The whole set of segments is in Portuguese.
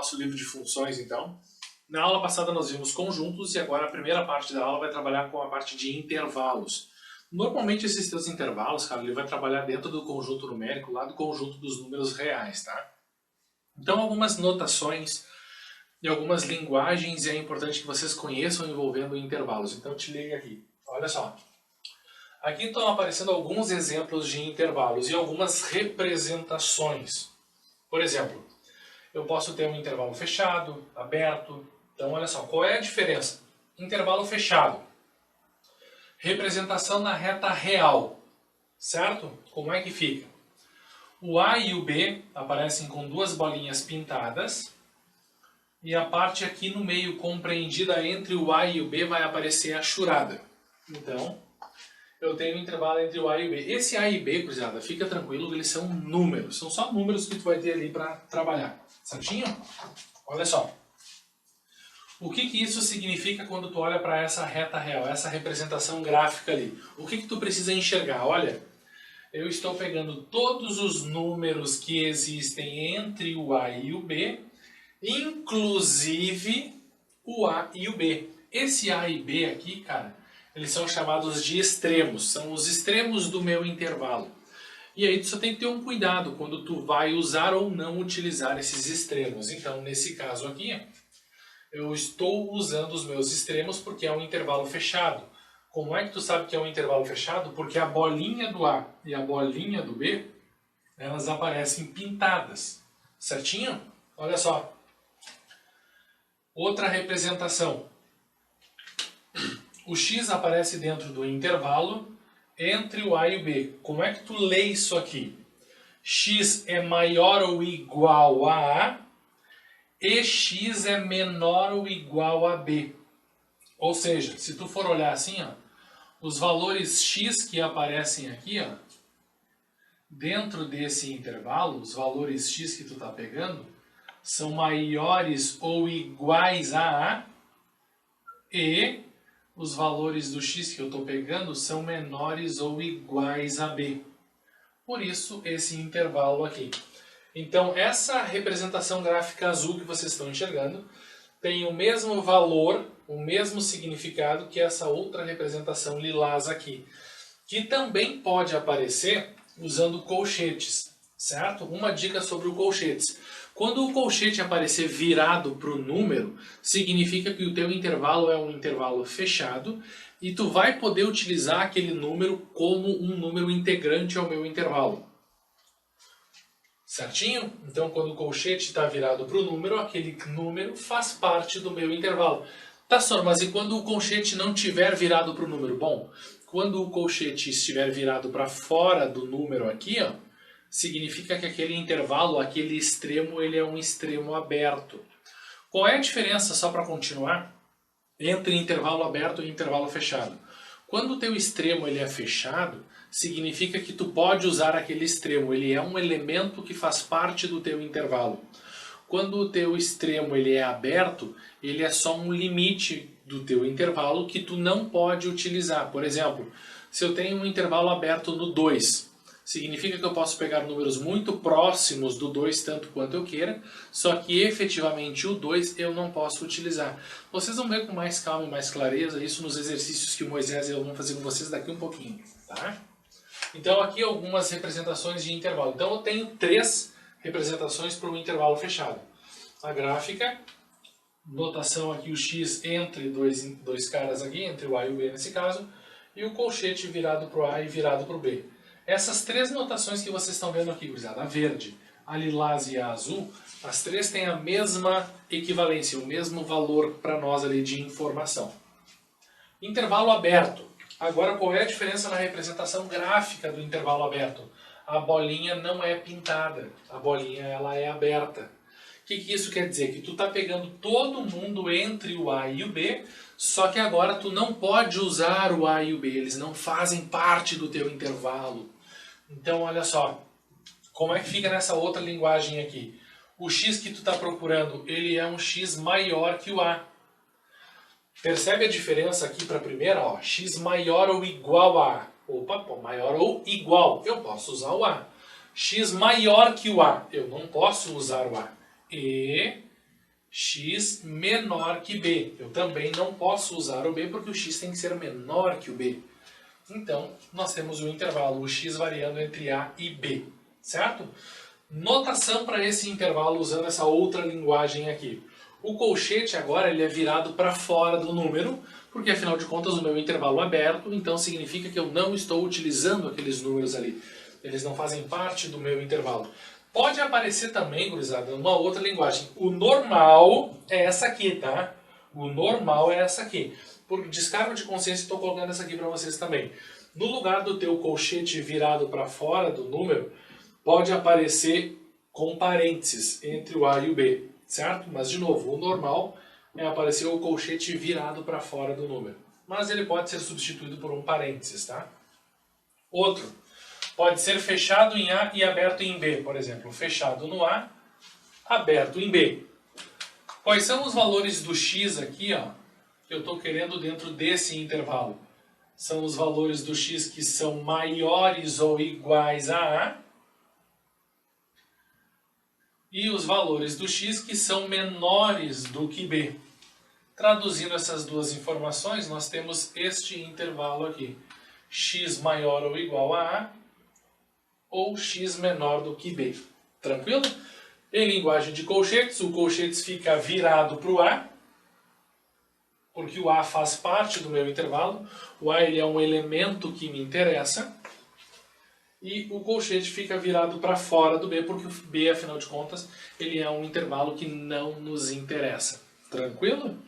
nosso livro de funções, então. Na aula passada nós vimos conjuntos e agora a primeira parte da aula vai trabalhar com a parte de intervalos. Normalmente esses teus intervalos, cara, ele vai trabalhar dentro do conjunto numérico, lá do conjunto dos números reais, tá? Então algumas notações e algumas linguagens é importante que vocês conheçam envolvendo intervalos. Então te liga aqui, olha só. Aqui estão aparecendo alguns exemplos de intervalos e algumas representações. Por exemplo, eu posso ter um intervalo fechado, aberto. Então, olha só, qual é a diferença? Intervalo fechado. Representação na reta real, certo? Como é que fica? O A e o B aparecem com duas bolinhas pintadas. E a parte aqui no meio, compreendida entre o A e o B, vai aparecer achurada. Então, eu tenho um intervalo entre o A e o B. Esse A e B, cruzada, fica tranquilo, eles são números. São só números que tu vai ter ali para trabalhar. Certinho? Olha só. O que isso significa quando tu olha para essa reta real, essa representação gráfica ali? O que tu precisa enxergar? Olha, eu estou pegando todos os números que existem entre o A e o B, inclusive o A e o B. Esse A e B aqui, cara, eles são chamados de extremos, são os extremos do meu intervalo. E aí tu só tem que ter um cuidado quando tu vai usar ou não utilizar esses extremos. Então, nesse caso aqui, eu estou usando os meus extremos porque é um intervalo fechado. Como é que tu sabe que é um intervalo fechado? Porque a bolinha do A e a bolinha do B, elas aparecem pintadas. Certinho? Olha só. Outra representação. O X aparece dentro do intervalo entre o A e o B. Como é que tu lê isso aqui? X é maior ou igual a A e X é menor ou igual a B. Ou seja, se tu for olhar assim, ó, os valores X que aparecem aqui, ó, dentro desse intervalo, os valores X que tu está pegando, são maiores ou iguais a A e os valores do X que eu estou pegando são menores ou iguais a B. Por isso, esse intervalo aqui. Então, essa representação gráfica azul que vocês estão enxergando tem o mesmo valor, o mesmo significado que essa outra representação lilás aqui, que também pode aparecer usando colchetes, certo? Uma dica sobre o colchetes. Quando o colchete aparecer virado para o número, significa que o teu intervalo é um intervalo fechado e tu vai poder utilizar aquele número como um número integrante ao meu intervalo. Certinho? Então, quando o colchete está virado para o número, aquele número faz parte do meu intervalo. Tá, Sor, mas e quando o colchete não estiver virado para o número? Bom, quando o colchete estiver virado para fora do número aqui, ó, significa que aquele intervalo, aquele extremo, ele é um extremo aberto. Qual é a diferença, só para continuar, entre intervalo aberto e intervalo fechado? Quando o teu extremo ele é fechado, significa que tu pode usar aquele extremo, ele é um elemento que faz parte do teu intervalo. Quando o teu extremo ele é aberto, ele é só um limite do teu intervalo que tu não pode utilizar. Por exemplo, se eu tenho um intervalo aberto no 2, significa que eu posso pegar números muito próximos do 2 tanto quanto eu queira, só que efetivamente o 2 eu não posso utilizar. Vocês vão ver com mais calma e mais clareza isso nos exercícios que o Moisés e eu vamos fazer com vocês daqui um pouquinho, tá? Então aqui algumas representações de intervalo. Então eu tenho 3 representações para um intervalo fechado. A gráfica, notação aqui o X entre dois caras aqui, entre o A e o B nesse caso, e o colchete virado para o A e virado para o B. Essas 3 notações que vocês estão vendo aqui, gurizada, a verde, a lilás e a azul, as 3 têm a mesma equivalência, o mesmo valor para nós ali de informação. Intervalo aberto. Agora, qual é a diferença na representação gráfica do intervalo aberto? A bolinha não é pintada, a bolinha ela é aberta. O que isso quer dizer? Que tu está pegando todo mundo entre o A e o B, só que agora tu não pode usar o A e o B, eles não fazem parte do teu intervalo. Então, olha só, como é que fica nessa outra linguagem aqui? O X que tu está procurando, ele é um X maior que o A. Percebe a diferença aqui para a primeira? Ó, X maior ou igual a A. Opa, maior ou igual, eu posso usar o A. X maior que o A, eu não posso usar o A. E x menor que b. Eu também não posso usar o b porque o x tem que ser menor que o b. Então, nós temos o intervalo, o x variando entre a e b, certo? Notação para esse intervalo usando essa outra linguagem aqui. O colchete agora ele é virado para fora do número, porque afinal de contas o meu intervalo é aberto, então significa que eu não estou utilizando aqueles números ali. Eles não fazem parte do meu intervalo. Pode aparecer também, gurizada, uma outra linguagem. O normal é essa aqui, tá? O normal é essa aqui. Por descargo de consciência, estou colocando essa aqui para vocês também. No lugar do teu colchete virado para fora do número, pode aparecer com parênteses entre o A e o B, certo? Mas, de novo, o normal é aparecer o colchete virado para fora do número. Mas ele pode ser substituído por um parênteses, tá? Outro, pode ser fechado em A e aberto em B, por exemplo. Fechado no A, aberto em B. Quais são os valores do x aqui, ó, que eu estou querendo dentro desse intervalo? São os valores do x que são maiores ou iguais a A e os valores do x que são menores do que B. Traduzindo essas duas informações, nós temos este intervalo aqui. X maior ou igual a A ou x menor do que B. Tranquilo? Em linguagem de colchetes, o colchetes fica virado para o A, porque o A faz parte do meu intervalo. O A ele é um elemento que me interessa. E o colchete fica virado para fora do B, porque o B, afinal de contas, ele é um intervalo que não nos interessa. Tranquilo?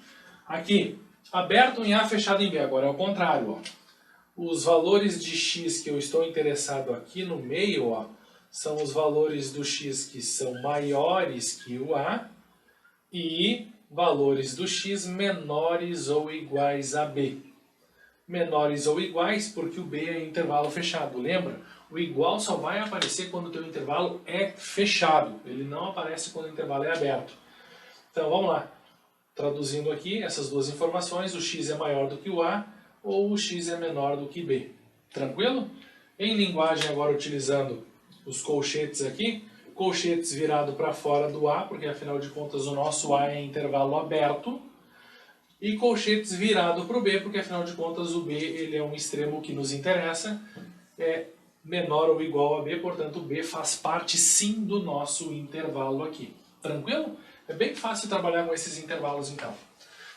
Aqui, aberto em A, fechado em B. Agora é o contrário, ó. Os valores de x que eu estou interessado aqui no meio, ó, são os valores do x que são maiores que o A e valores do x menores ou iguais a B. Menores ou iguais porque o B é intervalo fechado, lembra? O igual só vai aparecer quando o teu intervalo é fechado, ele não aparece quando o intervalo é aberto. Então vamos lá, traduzindo aqui essas duas informações, o x é maior do que o A ou o x é menor do que B. Tranquilo? Em linguagem agora utilizando os colchetes aqui, colchetes virado para fora do A, porque afinal de contas o nosso A é intervalo aberto, e colchetes virado para o B, porque afinal de contas o B ele é um extremo que nos interessa, é menor ou igual a B, portanto o B faz parte sim do nosso intervalo aqui. Tranquilo? É bem fácil trabalhar com esses intervalos então.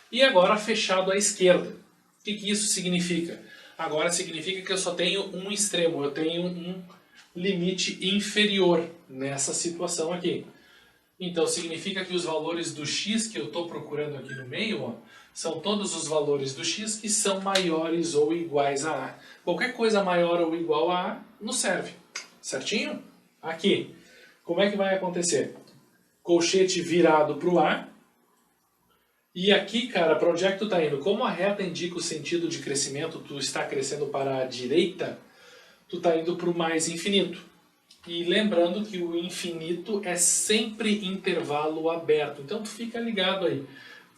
E agora fechado à esquerda. O que isso significa? Agora significa que eu só tenho um extremo, eu tenho um limite inferior nessa situação aqui. Então significa que os valores do x que eu estou procurando aqui no meio, ó, são todos os valores do x que são maiores ou iguais a A. Qualquer coisa maior ou igual a A nos serve. Certinho? Aqui, como é que vai acontecer? Colchete virado para o A. E aqui, cara, para onde é que tu está indo? Como a reta indica o sentido de crescimento, tu está crescendo para a direita, tu está indo para o mais infinito. E lembrando que o infinito é sempre intervalo aberto. Então tu fica ligado aí.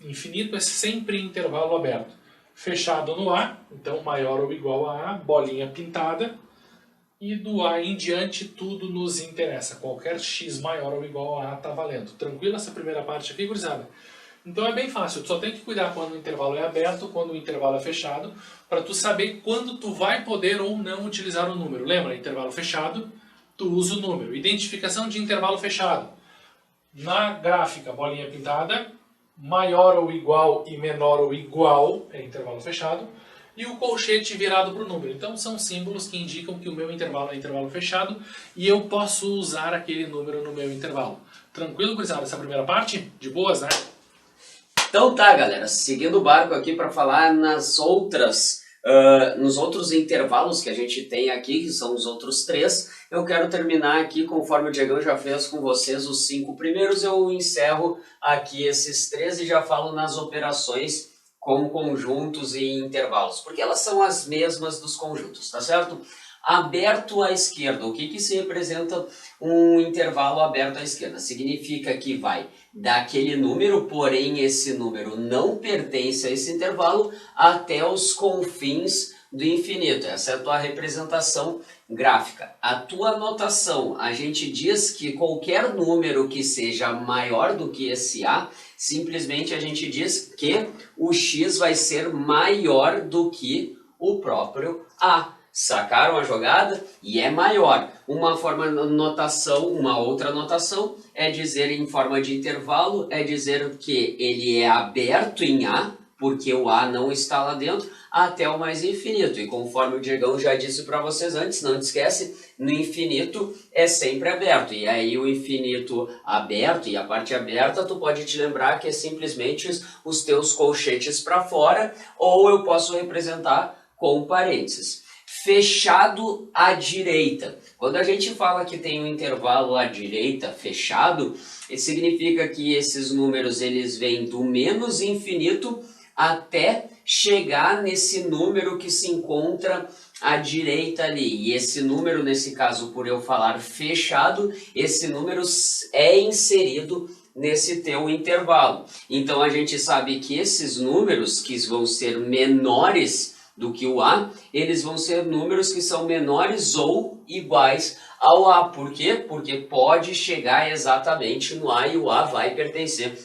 Infinito é sempre intervalo aberto. Fechado no A, então maior ou igual a A, bolinha pintada. E do A em diante tudo nos interessa. Qualquer x maior ou igual a A está valendo. Tranquilo essa primeira parte aqui, gurizada? Então é bem fácil, tu só tem que cuidar quando o intervalo é aberto, quando o intervalo é fechado, para tu saber quando tu vai poder ou não utilizar o número. Lembra, intervalo fechado, tu usa o número. Identificação de intervalo fechado. Na gráfica, bolinha pintada, maior ou igual e menor ou igual é intervalo fechado, e o colchete virado para o número. Então são símbolos que indicam que o meu intervalo é intervalo fechado e eu posso usar aquele número no meu intervalo. Tranquilo, gurizada, essa primeira parte? De boas, né? Então tá, galera, seguindo o barco aqui para falar nos outros intervalos que a gente tem aqui, que são os outros 3, eu quero terminar aqui, conforme o Diegão já fez com vocês os 5 primeiros, eu encerro aqui esses 3 e já falo nas operações com conjuntos e intervalos, porque elas são as mesmas dos conjuntos, tá certo? Aberto à esquerda, o que se representa um intervalo aberto à esquerda? Significa que vai daquele número, porém esse número não pertence a esse intervalo, até os confins do infinito. Essa é a tua representação gráfica. A tua notação, a gente diz que qualquer número que seja maior do que esse A, simplesmente a gente diz que o x vai ser maior do que o próprio A. Sacaram a jogada? E é maior. Uma forma de notação, uma outra notação, é dizer em forma de intervalo, é dizer que ele é aberto em A, porque o A não está lá dentro, até o mais infinito. E conforme o Diegão já disse para vocês antes, não te esquece, no infinito é sempre aberto. E aí o infinito aberto e a parte aberta, tu pode te lembrar que é simplesmente os teus colchetes para fora, ou eu posso representar com parênteses. Fechado à direita. Quando a gente fala que tem um intervalo à direita fechado, significa que esses números eles vêm do menos infinito até chegar nesse número que se encontra à direita ali. E esse número, nesse caso, por eu falar fechado, esse número é inserido nesse teu intervalo. Então a gente sabe que esses números que vão ser menores do que o A, eles vão ser números que são menores ou iguais ao A. Por quê? Porque pode chegar exatamente no A e o A vai pertencer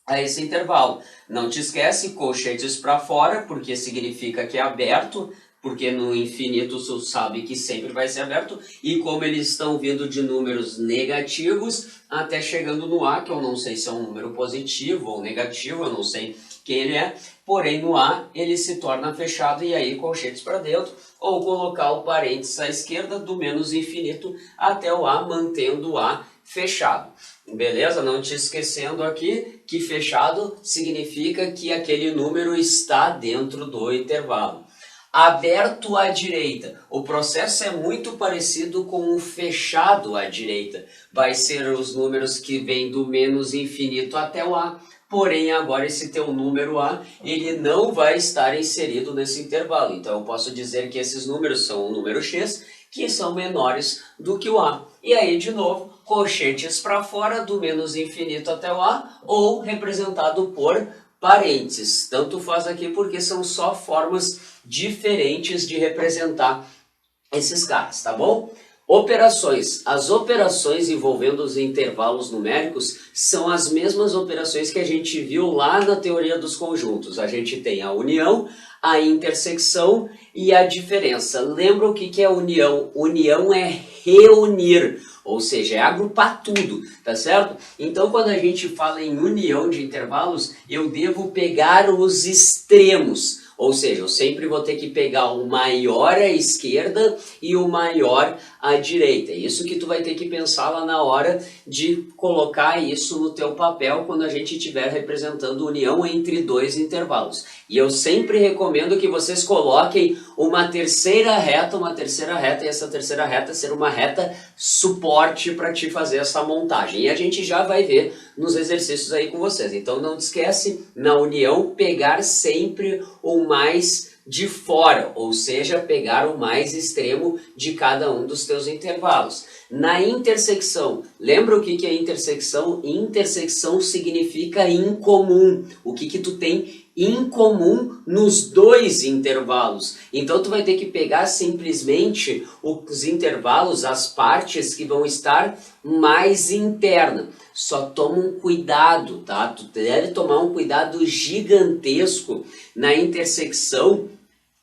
a esse intervalo. Não te esquece, colchetes para fora, porque significa que é aberto, porque no infinito tu sabe que sempre vai ser aberto, e como eles estão vindo de números negativos, até chegando no A, que eu não sei se é um número positivo ou negativo, eu não sei quem ele é, porém no A ele se torna fechado e aí colchetes para dentro, ou colocar o parênteses à esquerda do menos infinito até o A, mantendo o A fechado. Beleza? Não te esquecendo aqui que fechado significa que aquele número está dentro do intervalo. Aberto à direita. O processo é muito parecido com o fechado à direita. Vai ser os números que vêm do menos infinito até o A. Porém, agora esse teu número A, ele não vai estar inserido nesse intervalo. Então, eu posso dizer que esses números são o número X, que são menores do que o A. E aí, de novo, colchetes para fora, do menos infinito até o A, ou representado por parênteses. Tanto faz aqui porque são só formas diferentes de representar esses caras, tá bom? Operações. As operações envolvendo os intervalos numéricos são as mesmas operações que a gente viu lá na teoria dos conjuntos. A gente tem a união, a intersecção e a diferença. Lembra o que é união? União é reunir, ou seja, é agrupar tudo, tá certo? Então, quando a gente fala em união de intervalos, eu devo pegar os extremos. Ou seja, eu sempre vou ter que pegar o maior à esquerda e o maior à direita. Isso que tu vai ter que pensar lá na hora de colocar isso no teu papel quando a gente estiver representando união entre dois intervalos. E eu sempre recomendo que vocês coloquem uma terceira reta e essa terceira reta ser uma reta suporte para te fazer essa montagem. E a gente já vai ver nos exercícios aí com vocês. Então não te esquece, na união, pegar sempre o mais de fora, ou seja, pegar o mais extremo de cada um dos teus intervalos. Na intersecção, lembra o que é intersecção? Intersecção significa incomum. O que tu tem incomum nos dois intervalos. Então tu vai ter que pegar simplesmente os intervalos, as partes que vão estar mais interna. Só toma um cuidado, tá? Tu deve tomar um cuidado gigantesco na intersecção,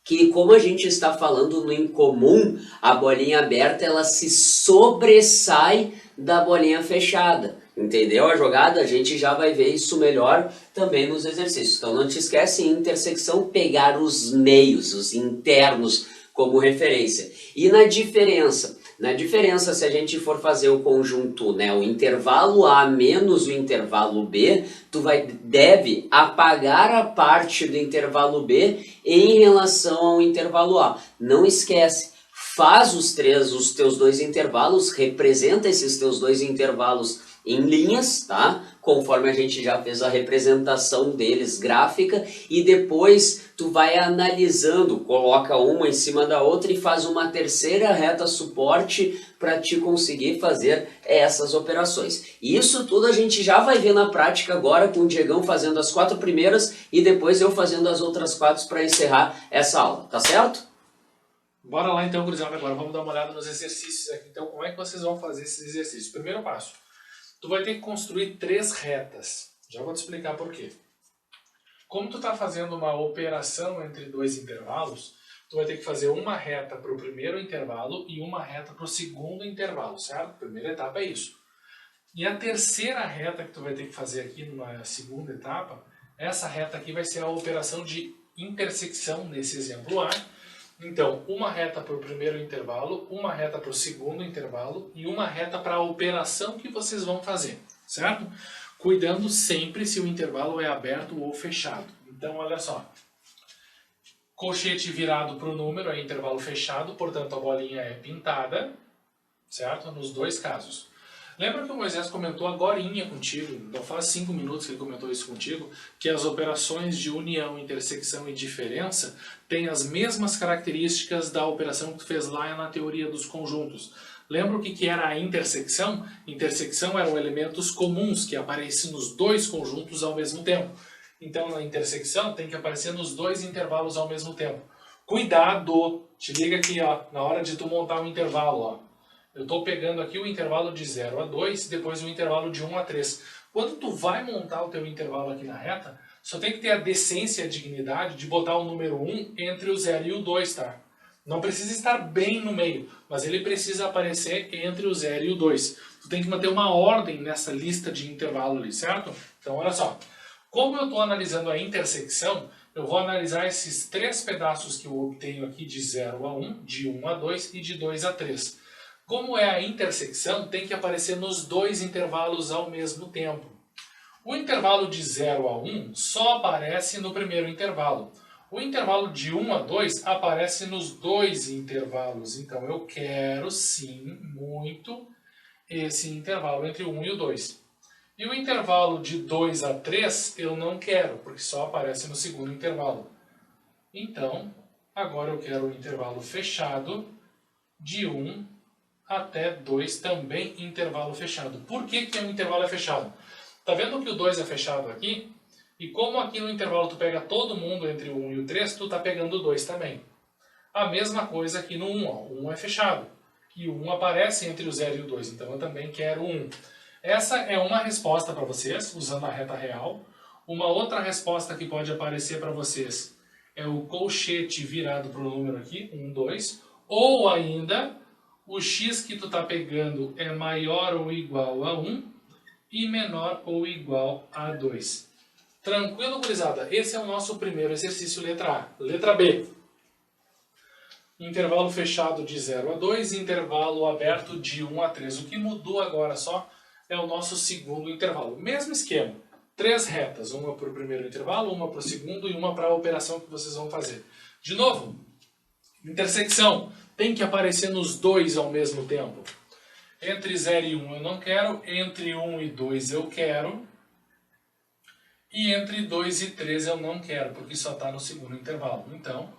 que como a gente está falando no incomum, a bolinha aberta ela se sobressai da bolinha fechada. Entendeu a jogada? A gente já vai ver isso melhor também nos exercícios. Então não te esquece, em intersecção, pegar os meios, os internos como referência. E na diferença, se a gente for fazer o conjunto, né, o intervalo A menos o intervalo B, deve apagar a parte do intervalo B em relação ao intervalo A. Não esquece, faz os teus dois intervalos, representa esses teus dois intervalos em linhas, tá? Conforme a gente já fez a representação deles gráfica, e depois tu vai analisando, coloca uma em cima da outra e faz uma terceira reta suporte para te conseguir fazer essas operações. E isso tudo a gente já vai ver na prática agora, com o Diegão fazendo as 4 primeiras e depois eu fazendo as outras 4 para encerrar essa aula, tá certo? Bora lá então, gurizada, agora vamos dar uma olhada nos exercícios aqui. Então, como é que vocês vão fazer esses exercícios? Primeiro passo, tu vai ter que construir 3 retas. Já vou te explicar por quê. Como tu está fazendo uma operação entre 2 intervalos, tu vai ter que fazer uma reta para o primeiro intervalo e uma reta para o segundo intervalo, certo? Primeira etapa é isso. E a terceira reta que tu vai ter que fazer aqui numa segunda etapa, essa reta aqui vai ser a operação de intersecção nesse exemplo A. Então, uma reta para o primeiro intervalo, uma reta para o segundo intervalo e uma reta para a operação que vocês vão fazer, certo? Cuidando sempre se o intervalo é aberto ou fechado. Então, olha só. Colchete virado para o número é intervalo fechado, portanto a bolinha é pintada, certo? Nos 2 casos. Lembra que o Moisés comentou agorinha contigo, não faz 5 minutos que ele comentou isso contigo, que as operações de união, intersecção e diferença têm as mesmas características da operação que tu fez lá na teoria dos conjuntos. Lembra o que era a intersecção? Intersecção eram elementos comuns que aparecem nos 2 conjuntos ao mesmo tempo. Então na intersecção tem que aparecer nos 2 intervalos ao mesmo tempo. Cuidado! Te liga aqui, ó, na hora de tu montar um intervalo, ó. Eu estou pegando aqui o intervalo de 0 a 2 e depois o intervalo de 1 a 3. Quando tu vai montar o teu intervalo aqui na reta, só tem que ter a decência e a dignidade de botar o número 1 entre o 0 e o 2, tá? Não precisa estar bem no meio, mas ele precisa aparecer entre o 0 e o 2. Tu tem que manter uma ordem nessa lista de intervalo ali, certo? Então olha só, como eu estou analisando a intersecção, eu vou analisar esses 3 pedaços que eu obtenho aqui de 0 a 1, de 1 a 2 e de 2 a 3. Como é a intersecção, tem que aparecer nos 2 intervalos ao mesmo tempo. O intervalo de 0 a 1 só aparece no primeiro intervalo. O intervalo de 1 a 2 aparece nos 2 intervalos. Então eu quero sim, muito, esse intervalo entre o 1 e o 2. E o intervalo de 2 a 3 eu não quero, porque só aparece no segundo intervalo. Então, agora eu quero o intervalo fechado de 1 até 2, também intervalo fechado. Por que que o intervalo é fechado? Tá vendo que o 2 é fechado aqui? E como aqui no intervalo tu pega todo mundo entre o 1 e o 3, tu tá pegando o 2 também. A mesma coisa aqui no 1, ó. O 1 é fechado. E o 1 aparece entre o 0 e o 2, então eu também quero o 1. Essa é uma resposta para vocês, usando a reta real. Uma outra resposta que pode aparecer para vocês é o colchete virado para o número aqui, 1, 2. Ou ainda, o x que tu está pegando é maior ou igual a 1 e menor ou igual a 2. Tranquilo, gurizada? Esse é o nosso primeiro exercício, letra A. Letra B. Intervalo fechado de 0 a 2, intervalo aberto de 1 a 3. O que mudou agora só é o nosso segundo intervalo. Mesmo esquema. 3 retas, uma para o primeiro intervalo, uma para o segundo e uma para a operação que vocês vão fazer. De novo, intersecção. Tem que aparecer nos 2 ao mesmo tempo. Entre 0 e 1 eu não quero, entre 1 e 2 eu quero, e entre 2 e 3 eu não quero, porque só está no segundo intervalo. Então,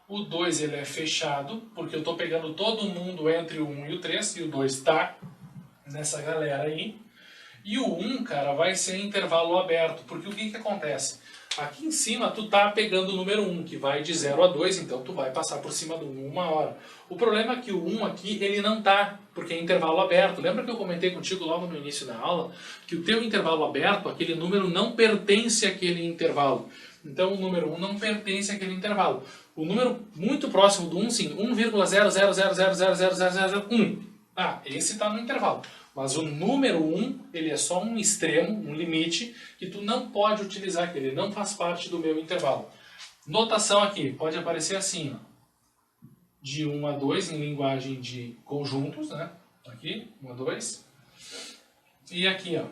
o 2 ele é fechado, porque eu estou pegando todo mundo entre o 1 e o 3, e o 2 está nessa galera aí. E o 1, cara, vai ser intervalo aberto, porque o que que acontece? Aqui em cima tu tá pegando o número 1, que vai de 0 a 2, então tu vai passar por cima do 1 uma hora. O problema é que o 1 aqui, ele não tá, porque é intervalo aberto. Lembra que eu comentei contigo logo no início da aula, que o teu intervalo aberto, aquele número não pertence àquele intervalo. Então o número 1 não pertence àquele intervalo. O número muito próximo do 1, sim, 1,000000001. Ah, esse está no intervalo. Mas o número 1, ele é só um extremo, um limite, que tu não pode utilizar, que ele não faz parte do meu intervalo. Notação aqui, pode aparecer assim, ó, de 1 a 2 em linguagem de conjuntos, né? Aqui, 1 a 2. E aqui, ó,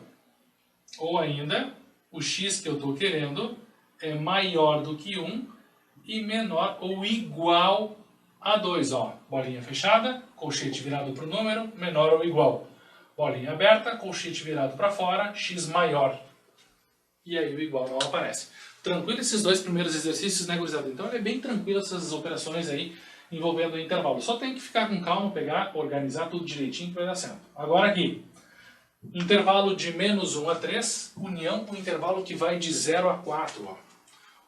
ou ainda, o x que eu estou querendo é maior do que 1 e menor ou igual a 2, ó. Bolinha fechada, colchete virado para o número, menor ou igual. Bolinha aberta, colchete virado para fora, x maior. E aí o igual não aparece. Tranquilo esses 2 primeiros exercícios, né, gurizada? Então é bem tranquilo essas operações aí envolvendo o intervalo. Só tem que ficar com calma, pegar, organizar tudo direitinho que vai dar certo. Agora aqui, intervalo de -1 a 3, união com o intervalo que vai de 0 a 4. Ó.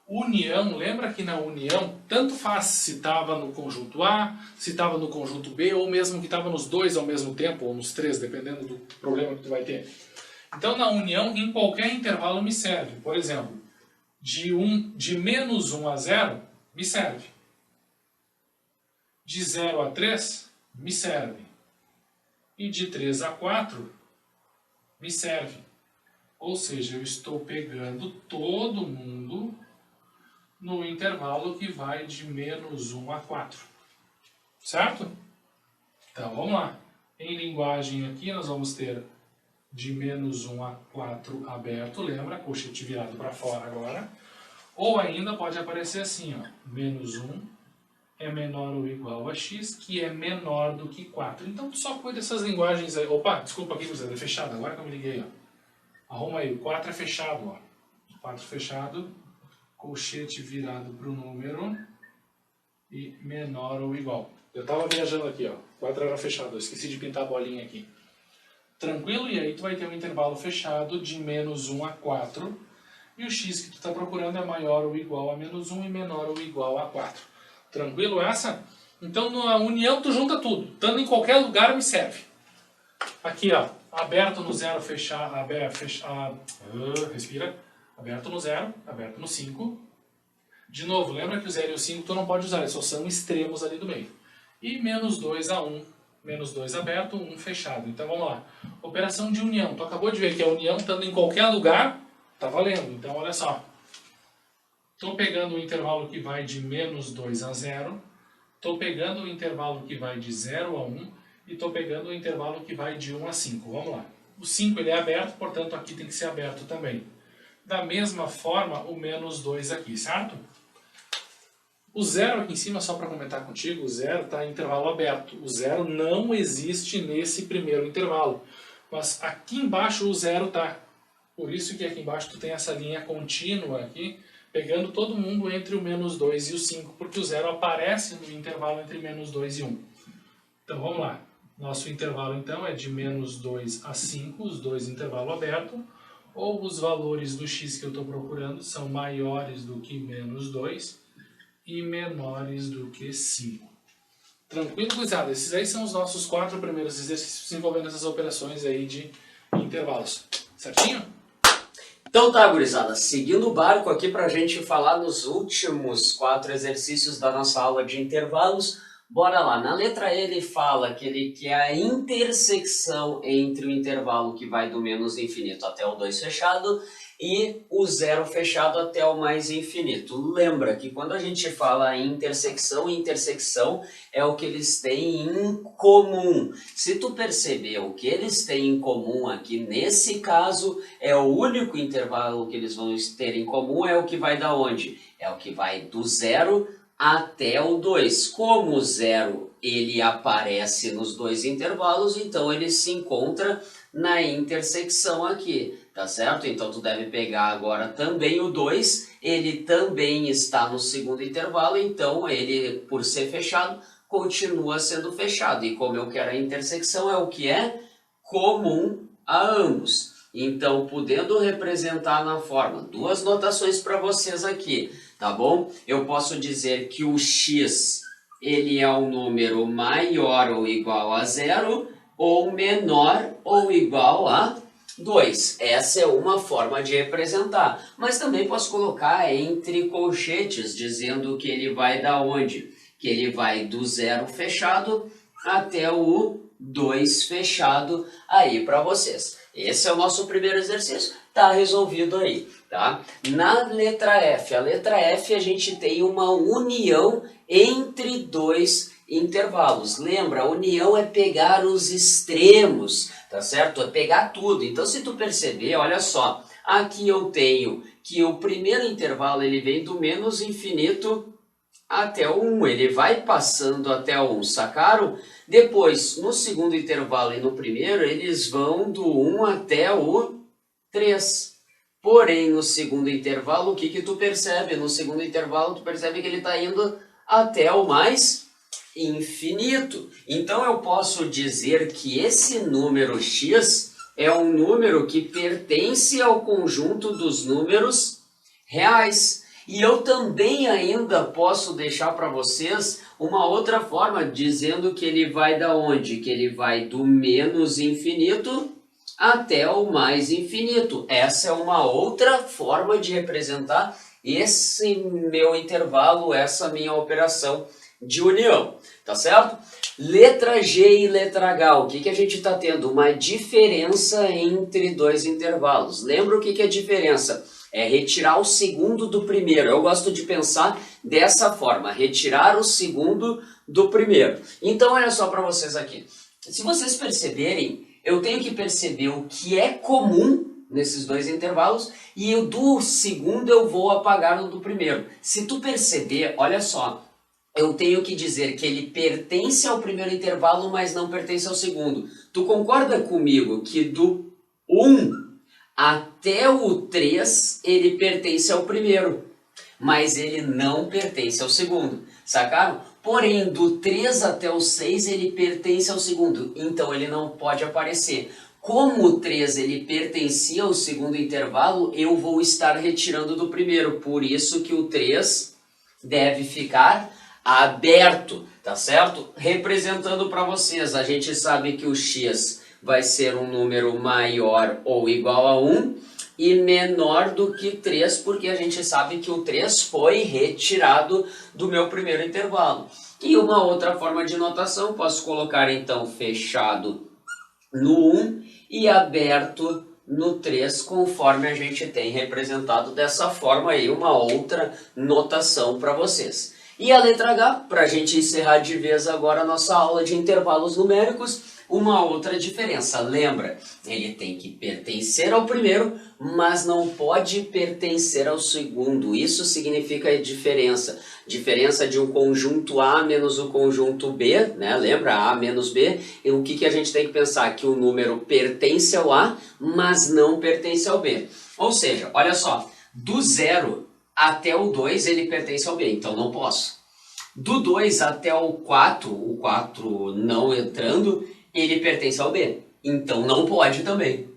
União, lembra que na união, tanto faz se estava no conjunto A, se estava no conjunto B, ou mesmo que estava nos dois ao mesmo tempo, ou nos três, dependendo do problema que tu vai ter. Então, na união, em qualquer intervalo me serve. Por exemplo, de menos 1 a 0, me serve. De 0 a 3, me serve. E de 3 a 4, me serve. Ou seja, eu estou pegando todo mundo no intervalo que vai de menos 1 a 4. Certo? Então, vamos lá. Em linguagem aqui, nós vamos ter de menos 1 a 4 aberto, lembra? Colchete virado para fora agora. Ou ainda pode aparecer assim, ó. Menos 1 é menor ou igual a x, que é menor do que 4. Então, tu só cuida dessas linguagens aí. Opa, desculpa aqui, José, é fechado. Agora que eu me liguei, ó. Arruma aí. O 4 é fechado, ó. 4 fechado. Colchete virado para o número e menor ou igual. Eu estava viajando aqui, ó. 4 era fechado. Eu esqueci de pintar a bolinha aqui. Tranquilo? E aí tu vai ter um intervalo fechado de menos 1 a 4. E o x que tu está procurando é maior ou igual a menos 1 e menor ou igual a 4. Tranquilo essa? Então, na união, tu junta tudo. Estando em qualquer lugar, me serve. Aqui, ó. Aberto no 0, fechado. Respira. Aberto no 0, aberto no 5. De novo, lembra que o 0 e o 5 tu não pode usar, eles só são extremos ali do meio. E menos 2 a 1. Menos 2 aberto, 1 fechado. Então, vamos lá. Operação de união. Tu acabou de ver que a união, estando em qualquer lugar, tá valendo. Então, olha só. Estou pegando o intervalo que vai de menos 2 a 0. Estou pegando o intervalo que vai de 0 a 1. E estou pegando o intervalo que vai de 1 a 5. Vamos lá. O 5 ele é aberto, portanto, aqui tem que ser aberto também. Da mesma forma, o menos 2 aqui, certo? O 0 aqui em cima, só para comentar contigo, o 0 está em intervalo aberto. O 0 não existe nesse primeiro intervalo. Mas aqui embaixo o 0 está. Por isso que aqui embaixo tu tem essa linha contínua aqui, pegando todo mundo entre o menos 2 e o 5, porque o 0 aparece no intervalo entre menos 2 e 1. Então vamos lá. Nosso intervalo então é de menos 2 a 5, os dois intervalo aberto. Ou os valores do x que eu estou procurando são maiores do que menos 2 e menores do que 5. Tranquilo, gurizada? Esses aí são os nossos 4 primeiros exercícios envolvendo essas operações aí de intervalos. Certinho? Então tá, gurizada. Seguindo o barco aqui para a gente falar nos últimos 4 exercícios da nossa aula de intervalos. Bora lá, na letra E ele fala que ele quer a intersecção entre o intervalo que vai do menos infinito até o 2 fechado e o 0 fechado até o mais infinito. Lembra que quando a gente fala em intersecção é o que eles têm em comum. Se tu perceber o que eles têm em comum aqui, nesse caso, é o único intervalo que eles vão ter em comum, é o que vai da onde? É o que vai do 0 até o 2. Como o 0 ele aparece nos dois intervalos, então ele se encontra na intersecção aqui, tá certo? Então tu deve pegar agora também o 2, ele também está no segundo intervalo, então ele, por ser fechado, continua sendo fechado. E como eu quero a intersecção, é o que é comum a ambos. Então, podendo representar na forma, duas notações para vocês aqui, tá bom? Eu posso dizer que o x, ele é um número maior ou igual a 0, ou menor ou igual a 2. Essa é uma forma de representar. Mas também posso colocar entre colchetes, dizendo que ele vai da onde? Que ele vai do 0 fechado até o 2 fechado aí para vocês. Esse é o nosso primeiro exercício, tá resolvido aí, tá? Na letra F, a letra F a gente tem uma união entre dois intervalos. Lembra, a união é pegar os extremos, tá certo? É pegar tudo. Então, se tu perceber, olha só, aqui eu tenho que o primeiro intervalo ele vem do menos infinito até o 1, ele vai passando até o 1, sacaram? Depois, no segundo intervalo e no primeiro, eles vão do 1 até o 3. Porém, no segundo intervalo, o que que tu percebe? No segundo intervalo, tu percebe que ele está indo até o mais infinito. Então, eu posso dizer que esse número x é um número que pertence ao conjunto dos números reais. E eu também ainda posso deixar para vocês uma outra forma, dizendo que ele vai da onde? Que ele vai do menos infinito até o mais infinito. Essa é uma outra forma de representar esse meu intervalo, essa minha operação de união, tá certo? Letra G e letra H, o que a gente está tendo? Uma diferença entre dois intervalos. Lembra o que é a diferença? É retirar o segundo do primeiro. Eu gosto de pensar dessa forma, retirar o segundo do primeiro. Então, olha só para vocês aqui. Se vocês perceberem, eu tenho que perceber o que é comum nesses dois intervalos e o do segundo eu vou apagar no do primeiro. Se tu perceber, olha só, eu tenho que dizer que ele pertence ao primeiro intervalo, mas não pertence ao segundo. Tu concorda comigo que do 1 até o 3 ele pertence ao primeiro, mas ele não pertence ao segundo, sacaram? Porém, do 3 até o 6 ele pertence ao segundo, então ele não pode aparecer. Como o 3 ele pertencia ao segundo intervalo, eu vou estar retirando do primeiro, por isso que o 3 deve ficar aberto, tá certo? Representando para vocês, a gente sabe que o x vai ser um número maior ou igual a 1 e menor do que 3, porque a gente sabe que o 3 foi retirado do meu primeiro intervalo. E uma outra forma de notação, posso colocar então fechado no 1 e aberto no 3, conforme a gente tem representado dessa forma aí, uma outra notação para vocês. E a letra H, para a gente encerrar de vez agora a nossa aula de intervalos numéricos, uma outra diferença. Lembra, ele tem que pertencer ao primeiro, mas não pode pertencer ao segundo. Isso significa a diferença. Diferença de um conjunto A menos o conjunto B, né? Lembra? A menos B. E o que a gente tem que pensar? Que o número pertence ao A, mas não pertence ao B. Ou seja, olha só, do 0 até o 2 ele pertence ao B, então não posso. Do 2 até o 4 não entrando, ele pertence ao B, então não pode também.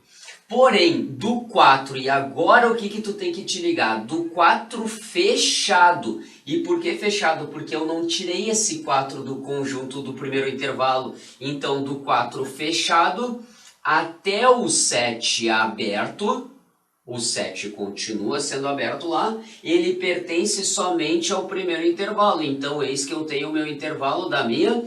Porém, do 4, e agora o que tu tem que te ligar? Do 4 fechado. E por que fechado? Porque eu não tirei esse 4 do conjunto do primeiro intervalo. Então, do 4 fechado até o 7 aberto, o 7 continua sendo aberto lá, ele pertence somente ao primeiro intervalo. Então, eis que eu tenho o meu intervalo da minha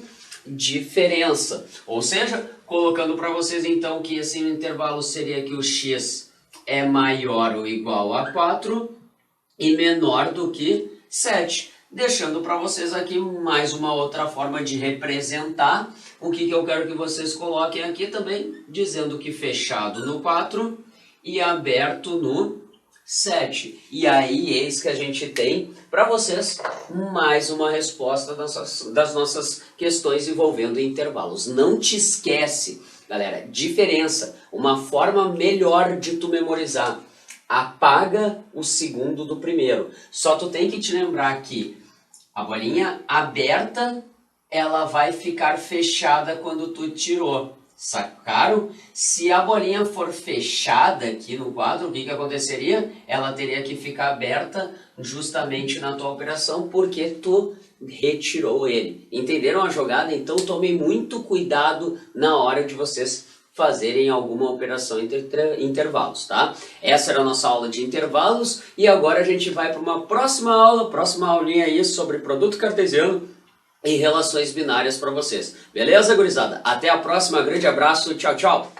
diferença. Ou seja, colocando para vocês então que esse intervalo seria que o x é maior ou igual a 4 e menor do que 7. Deixando para vocês aqui mais uma outra forma de representar o que eu quero que vocês coloquem aqui também, dizendo que fechado no 4 e aberto no 7. E aí, eis que a gente tem para vocês mais uma resposta das nossas questões envolvendo intervalos. Não te esquece, galera, diferença, uma forma melhor de tu memorizar. Apaga o segundo do primeiro. Só tu tem que te lembrar que a bolinha aberta, ela vai ficar fechada quando tu tirou. Sacaram? Se a bolinha for fechada aqui no quadro, o que aconteceria? Ela teria que ficar aberta justamente na tua operação, porque tu retirou ele. Entenderam a jogada? Então tomem muito cuidado na hora de vocês fazerem alguma operação entre intervalos, tá? Essa era a nossa aula de intervalos e agora a gente vai para uma próxima aulinha aí sobre produto cartesiano e relações binárias para vocês. Beleza, gurizada? Até a próxima, grande abraço, tchau, tchau!